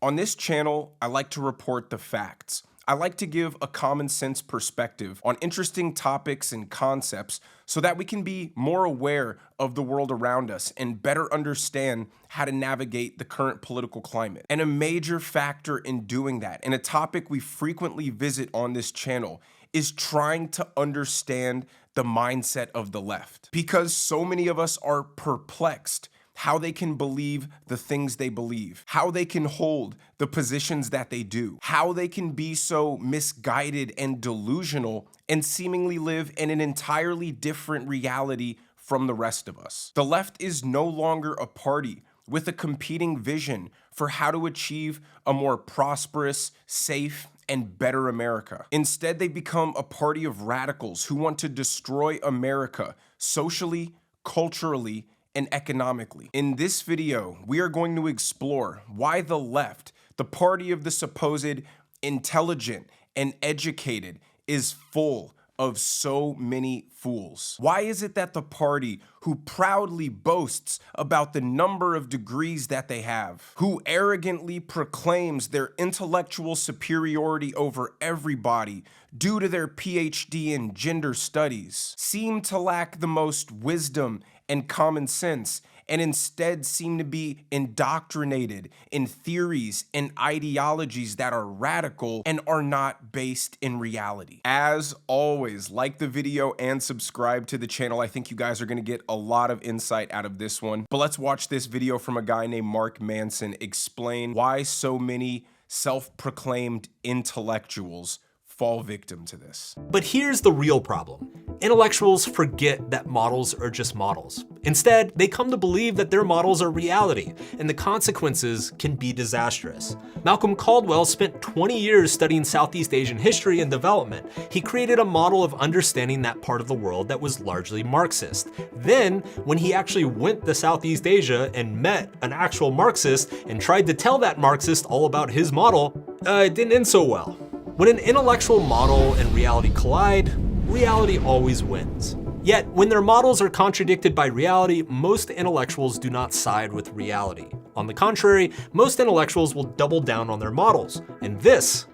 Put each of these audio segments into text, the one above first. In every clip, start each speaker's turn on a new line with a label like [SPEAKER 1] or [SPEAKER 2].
[SPEAKER 1] On this channel, I like to report the facts. I like to give a common sense perspective on interesting topics and concepts so that we can be more aware of the world around us and better understand how to navigate the current political climate. And a major factor in doing that, and a topic we frequently visit on this channel, is trying to understand the mindset of the left. Because so many of us are perplexed how they can believe the things they believe, how they can hold the positions that they do, how they can be so misguided and delusional and seemingly live in an entirely different reality from the rest of us. The left is no longer a party with a competing vision for how to achieve a more prosperous, safe, and better America. Instead, they become a party of radicals who want to destroy America socially, culturally, and economically. In this video, we are going to explore why the left, the party of the supposed intelligent and educated, is full of so many fools. Why is it that the party who proudly boasts about the number of degrees that they have, who arrogantly proclaims their intellectual superiority over everybody due to their PhD in gender studies, seem to lack the most wisdom and common sense, and instead seem to be indoctrinated in theories and ideologies that are radical and are not based in reality? As always, like the video and subscribe to the channel. I think you guys are gonna get a lot of insight out of this one. But let's watch this video from a guy named Mark Manson explain why so many self-proclaimed intellectuals fall victim to this.
[SPEAKER 2] But here's the real problem. Intellectuals forget that models are just models. Instead, they come to believe that their models are reality, and the consequences can be disastrous. Malcolm Caldwell spent 20 years studying Southeast Asian history and development. He created a model of understanding that part of the world that was largely Marxist. Then, when he actually went to Southeast Asia and met an actual Marxist and tried to tell that Marxist all about his model, it didn't end so well. When an intellectual model and reality collide, reality always wins. Yet, when their models are contradicted by reality, most intellectuals do not side with reality. On the contrary, most intellectuals will double down on their models, and this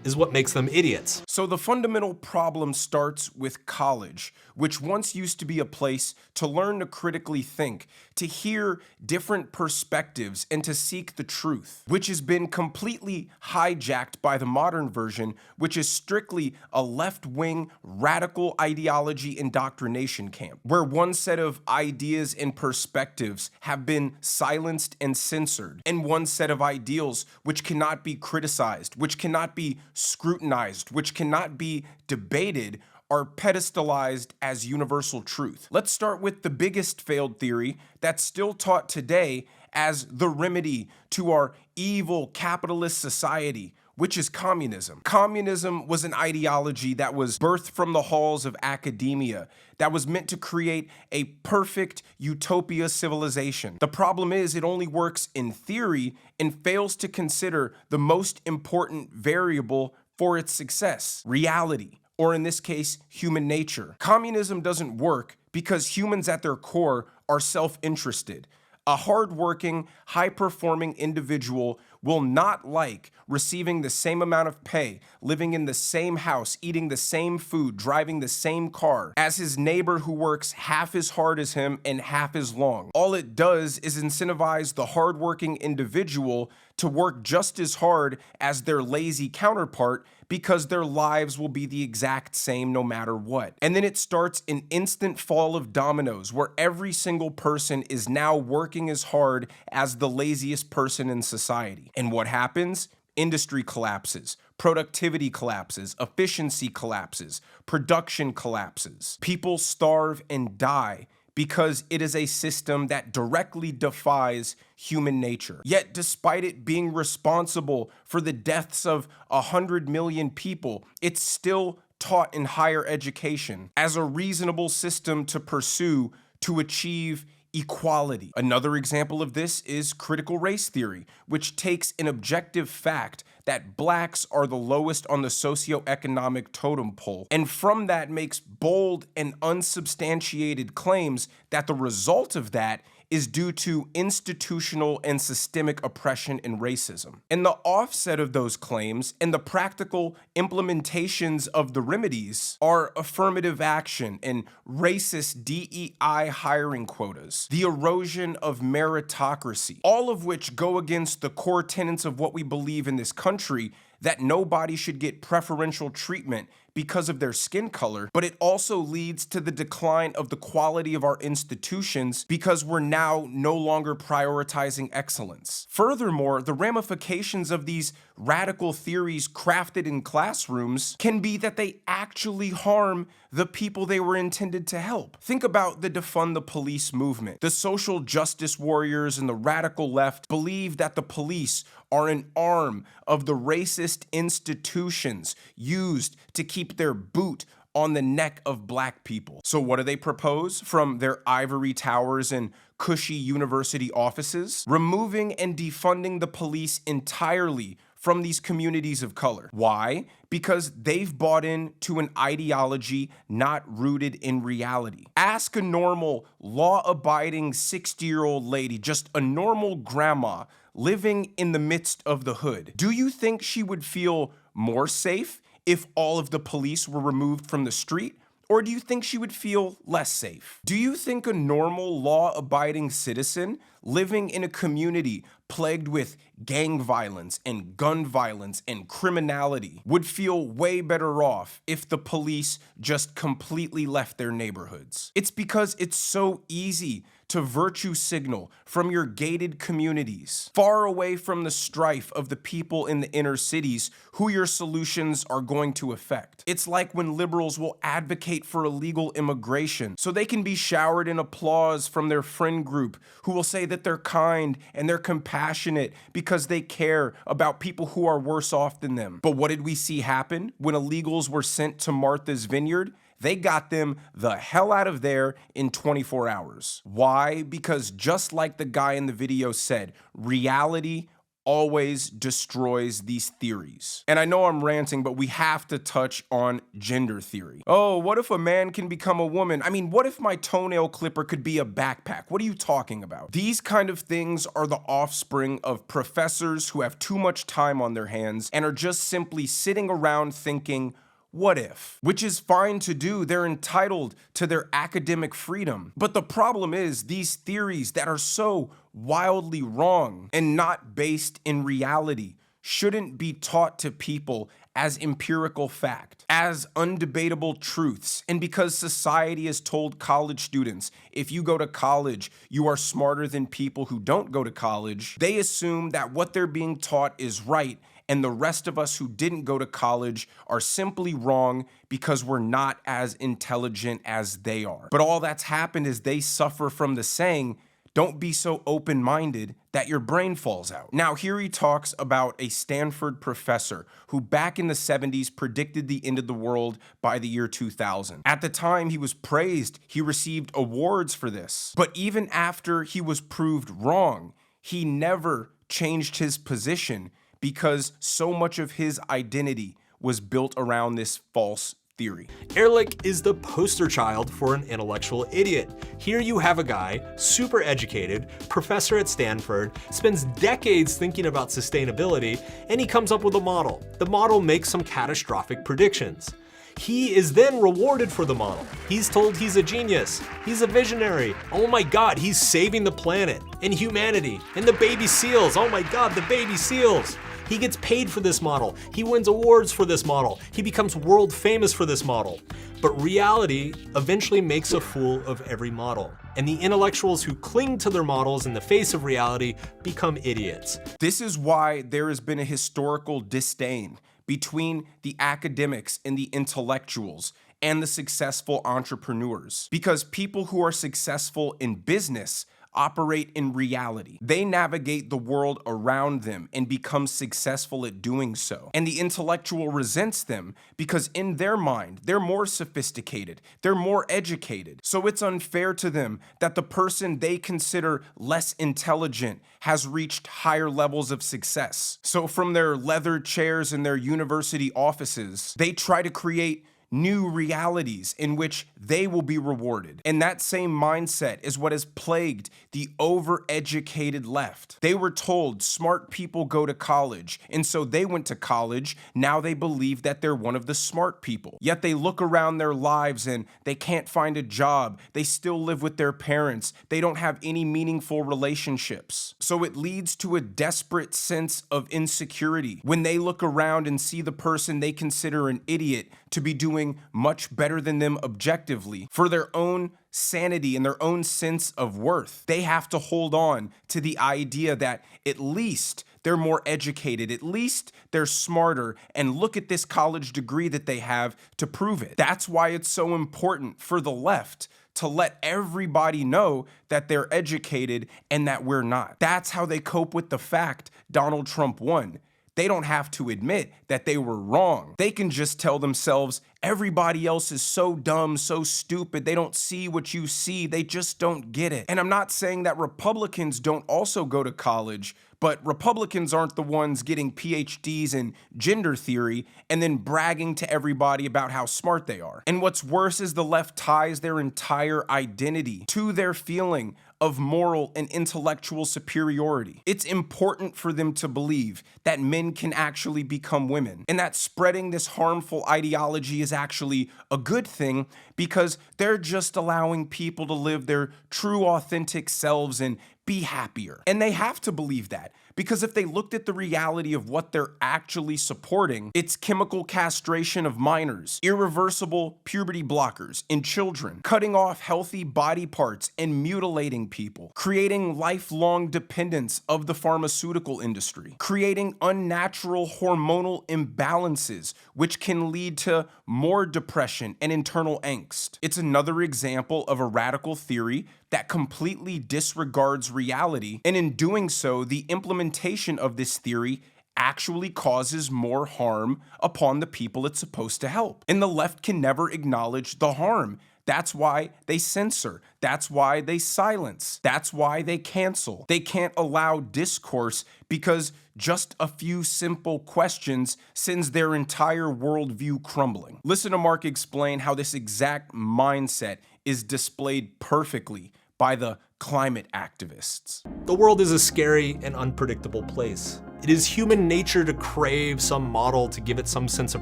[SPEAKER 2] is what makes them idiots.
[SPEAKER 1] So the fundamental problem starts with college, which once used to be a place to learn to critically think, to hear different perspectives, and to seek the truth, which has been completely hijacked by the modern version, which is strictly a left-wing radical ideology indoctrination camp, where one set of ideas and perspectives have been silenced and censored, and one set of ideals which cannot be criticized, which cannot be scrutinized, which cannot be debated, are pedestalized as universal truth. Let's start with the biggest failed theory that's still taught today as the remedy to our evil capitalist society, which is communism. Communism was an ideology that was birthed from the halls of academia that was meant to create a perfect utopia civilization. The problem is it only works in theory and fails to consider the most important variable for its success: reality, or in this case, human nature. Communism doesn't work because humans at their core are self-interested. A hardworking, high-performing individual will not like receiving the same amount of pay, living in the same house, eating the same food, driving the same car as his neighbor who works half as hard as him and half as long. All it does is incentivize the hardworking individual to work just as hard as their lazy counterpart because their lives will be the exact same no matter what. And then it starts an instant fall of dominoes where every single person is now working as hard as the laziest person in society. And what happens? Industry collapses, productivity collapses, efficiency collapses, production collapses. People starve and die because it is a system that directly defies human nature. Yet, despite it being responsible for the deaths of 100 million people, it's still taught in higher education as a reasonable system to pursue to achieve equality. Another example of this is critical race theory, which takes an objective fact that blacks are the lowest on the socioeconomic totem pole, and from that makes bold and unsubstantiated claims that the result of that is due to institutional and systemic oppression and racism. And the offset of those claims and the practical implementations of the remedies are affirmative action and racist DEI hiring quotas, the erosion of meritocracy, all of which go against the core tenets of what we believe in this country, that nobody should get preferential treatment because of their skin color, but it also leads to the decline of the quality of our institutions because we're now no longer prioritizing excellence. Furthermore, the ramifications of these radical theories crafted in classrooms can be that they actually harm the people they were intended to help. Think about the defund the police movement. The social justice warriors and the radical left believe that the police are an arm of the racist institutions used to keep their boot on the neck of black people. So what do they propose from their ivory towers and cushy university offices? Removing and defunding the police entirely from these communities of color. Why? Because they've bought into an ideology not rooted in reality. Ask a normal, law-abiding 60-year-old lady, just a normal grandma living in the midst of the hood. Do you think she would feel more safe if all of the police were removed from the street? Or do you think she would feel less safe? Do you think a normal law-abiding citizen living in a community plagued with gang violence and gun violence and criminality would feel way better off if the police just completely left their neighborhoods? It's because it's so easy to virtue signal from your gated communities, far away from the strife of the people in the inner cities who your solutions are going to affect. It's like when liberals will advocate for illegal immigration so they can be showered in applause from their friend group who will say that they're kind and they're compassionate because they care about people who are worse off than them. But what did we see happen when illegals were sent to Martha's Vineyard? They got them the hell out of there in 24 hours. Why? Because just like the guy in the video said, reality always destroys these theories. And I know I'm ranting, but we have to touch on gender theory. Oh, what if a man can become a woman? I mean, what if my toenail clipper could be a backpack? What are you talking about? These kind of things are the offspring of professors who have too much time on their hands and are just simply sitting around thinking, what if? Which is fine to do. They're entitled to their academic freedom. But the problem is these theories that are so wildly wrong and not based in reality shouldn't be taught to people as empirical fact, as undebatable truths. And because society has told college students, if you go to college, you are smarter than people who don't go to college, they assume that what they're being taught is right, and the rest of us who didn't go to college are simply wrong because we're not as intelligent as they are. But all that's happened is they suffer from the saying, don't be so open-minded that your brain falls out. Now, here he talks about a Stanford professor who back in the 70s predicted the end of the world by the year 2000. At the time, he was praised. He received awards for this. But even after he was proved wrong, he never changed his position because so much of his identity was built around this false theory.
[SPEAKER 2] Ehrlich is the poster child for an intellectual idiot. Here you have a guy, super educated, professor at Stanford, spends decades thinking about sustainability, and he comes up with a model. The model makes some catastrophic predictions. He is then rewarded for the model. He's told he's a genius. He's a visionary. Oh my God, he's saving the planet and humanity and the baby seals. Oh my God, the baby seals. He gets paid for this model. He wins awards for this model. He becomes world famous for this model. But reality eventually makes a fool of every model. And the intellectuals who cling to their models in the face of reality become idiots.
[SPEAKER 1] This is why there has been a historical disdain between the academics and the intellectuals and the successful entrepreneurs. Because people who are successful in business operate in reality. They navigate the world around them and become successful at doing so. And the intellectual resents them because in their mind, they're more sophisticated, they're more educated. So it's unfair to them that the person they consider less intelligent has reached higher levels of success. So from their leather chairs in their university offices, they try to create new realities in which they will be rewarded. And that same mindset is what has plagued the overeducated left. They were told smart people go to college, and so they went to college. Now they believe that they're one of the smart people. Yet they look around their lives and they can't find a job. They still live with their parents. They don't have any meaningful relationships. So it leads to a desperate sense of insecurity when they look around and see the person they consider an idiot to be doing much better than them objectively. For their own sanity and their own sense of worth, they have to hold on to the idea that at least they're more educated, at least they're smarter, and look at this college degree that they have to prove it. That's why it's so important for the left to let everybody know that they're educated and that we're not. That's how they cope with the fact Donald Trump won. They don't have to admit that they were wrong. They can just tell themselves, everybody else is so dumb, so stupid, they don't see what you see, they just don't get it. And I'm not saying that Republicans don't also go to college, but Republicans aren't the ones getting PhDs in gender theory and then bragging to everybody about how smart they are. And what's worse is the left ties their entire identity to their feeling of moral and intellectual superiority. It's important for them to believe that men can actually become women, and that spreading this harmful ideology is actually a good thing because they're just allowing people to live their true, authentic selves and be happier. And they have to believe that, because if they looked at the reality of what they're actually supporting, it's chemical castration of minors, irreversible puberty blockers in children, cutting off healthy body parts and mutilating people, creating lifelong dependence of the pharmaceutical industry, creating unnatural hormonal imbalances, which can lead to more depression and internal angst. It's another example of a radical theory that completely disregards reality, and in doing so, the implementation of this theory actually causes more harm upon the people it's supposed to help. And the left can never acknowledge the harm. That's why they censor. That's why they silence. That's why they cancel. They can't allow discourse because just a few simple questions sends their entire worldview crumbling. Listen to Mark explain how this exact mindset is displayed perfectly by the climate activists.
[SPEAKER 2] The world is a scary and unpredictable place. It is human nature to crave some model to give it some sense of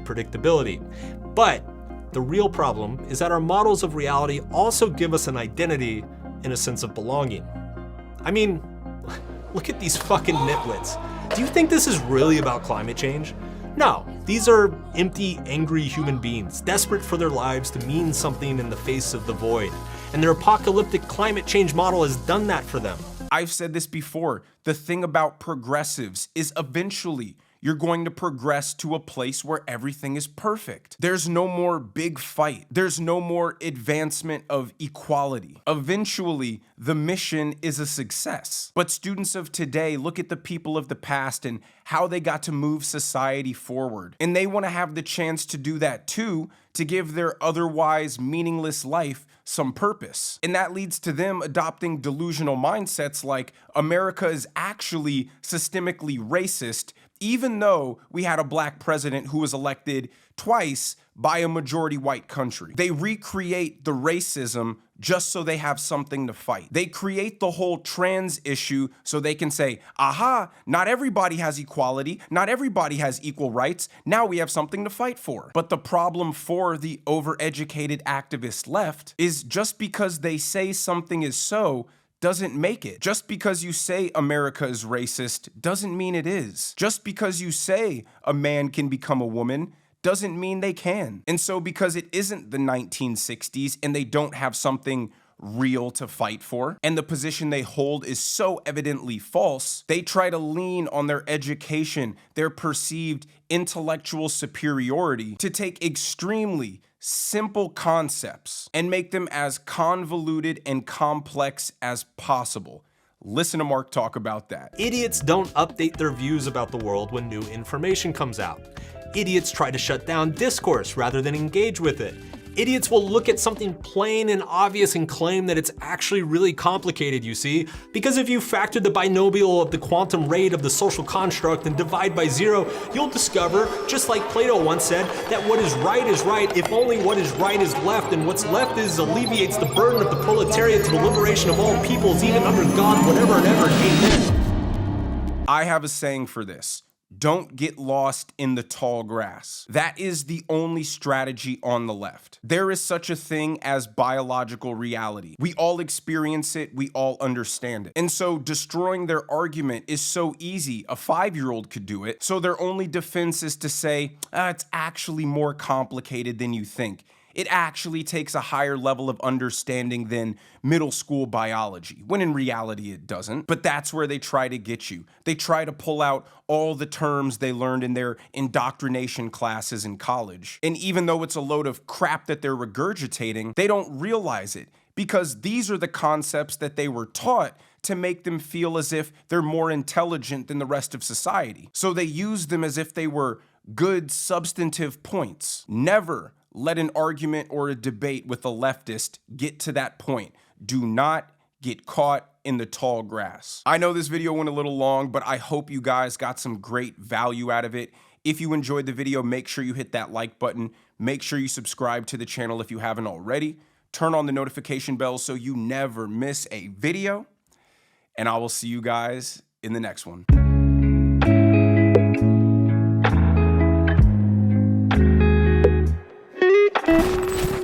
[SPEAKER 2] predictability. But the real problem is that our models of reality also give us an identity and a sense of belonging. I mean, look at these fucking nitwits. Do you think this is really about climate change? No, these are empty, angry human beings, desperate for their lives to mean something in the face of the void. And their apocalyptic climate change model has done that for them.
[SPEAKER 1] I've said this before. The thing about progressives is eventually you're going to progress to a place where everything is perfect. There's no more big fight. There's no more advancement of equality. Eventually, the mission is a success. But students of today look at the people of the past and how they got to move society forward. And they want to have the chance to do that too, to give their otherwise meaningless life some purpose. And that leads to them adopting delusional mindsets like America is actually systemically racist, even though we had a black president who was elected twice by a majority white country. They recreate the racism just so they have something to fight. They create the whole trans issue so they can say, aha, not everybody has equality, not everybody has equal rights, now we have something to fight for. But the problem for the overeducated activist left is just because they say something is so, doesn't make it. Just because you say America is racist doesn't mean it is. Just because you say a man can become a woman doesn't mean they can. And so because it isn't the 1960s and they don't have something real to fight for, and the position they hold is so evidently false, they try to lean on their education, their perceived intellectual superiority to take extremely simple concepts and make them as convoluted and complex as possible. Listen to Mark talk about that.
[SPEAKER 2] Idiots don't update their views about the world when new information comes out. Idiots try to shut down discourse rather than engage with it. Idiots will look at something plain and obvious and claim that it's actually really complicated, you see? Because if you factor the binomial of the quantum rate of the social construct and divide by 0, you'll discover, just like Plato once said, that what is right if only what is right is left, and what's left is alleviates the burden of the proletariat to the liberation of all peoples, even under God, whatever and ever, amen.
[SPEAKER 1] I have a saying for this. Don't get lost in the tall grass. That is the only strategy on the left. There is such a thing as biological reality. We all experience it, we all understand it. And so destroying their argument is so easy. A 5-year-old could do it. So their only defense is to say, it's actually more complicated than you think. It actually takes a higher level of understanding than middle school biology, when in reality it doesn't. But that's where they try to get you. They try to pull out all the terms they learned in their indoctrination classes in college. And even though it's a load of crap that they're regurgitating, they don't realize it, because these are the concepts that they were taught to make them feel as if they're more intelligent than the rest of society. So they use them as if they were good substantive points. Never let an argument or a debate with a leftist get to that point. Do not get caught in the tall grass. I know this video went a little long, but I hope you guys got some great value out of it. If you enjoyed the video, make sure you hit that like button. Make sure you subscribe to the channel if you haven't already. Turn on the notification bell so you never miss a video. And I will see you guys in the next one.